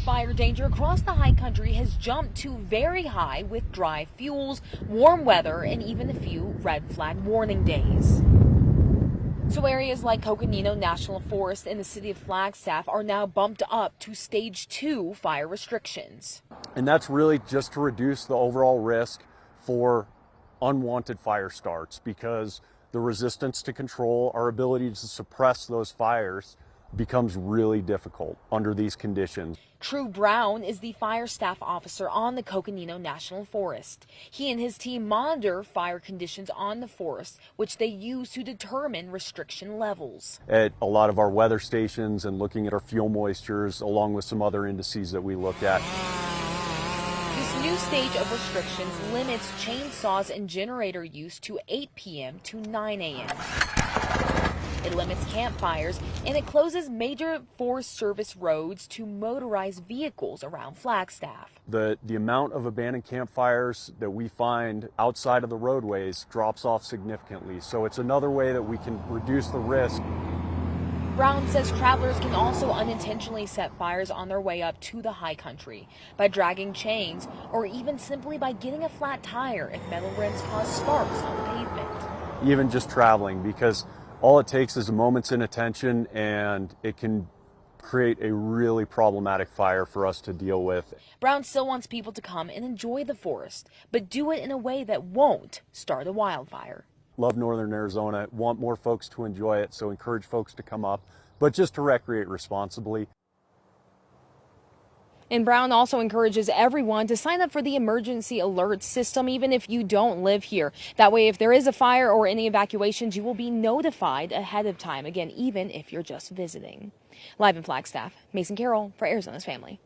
Fire danger across the high country has jumped to very high with dry fuels, warm weather, and even a few red flag warning days. So areas like Coconino National Forest in the city of Flagstaff are now bumped up to stage 2 fire restrictions. And that's really just to reduce the overall risk for unwanted fire starts, because the resistance to control, our ability to suppress those fires, becomes really difficult under these conditions. True Brown is the fire staff officer on the Coconino National Forest. He and his team monitor fire conditions on the forest, which they use to determine restriction levels. At a lot of our weather stations and looking at our fuel moistures, along with some other indices that we look at. This new stage of restrictions limits chainsaws and generator use to 8 p.m. to 9 a.m. It limits campfires, and it closes major Forest Service roads to motorized vehicles around Flagstaff. The amount of abandoned campfires that we find outside of the roadways drops off significantly, so it's another way that we can reduce the risk. Brown says travelers can also unintentionally set fires on their way up to the high country by dragging chains or even simply by getting a flat tire if metal rims cause sparks on the pavement. Even just traveling, because all it takes is a moment's inattention and it can create a really problematic fire for us to deal with. Brown still wants people to come and enjoy the forest, but do it in a way that won't start a wildfire. Love Northern Arizona, want more folks to enjoy it, so encourage folks to come up, but just to recreate responsibly. And Brown also encourages everyone to sign up for the emergency alert system, even if you don't live here. That way, if there is a fire or any evacuations, you will be notified ahead of time. Again, even if you're just visiting. Live in Flagstaff, Mason Carroll for Arizona's Family.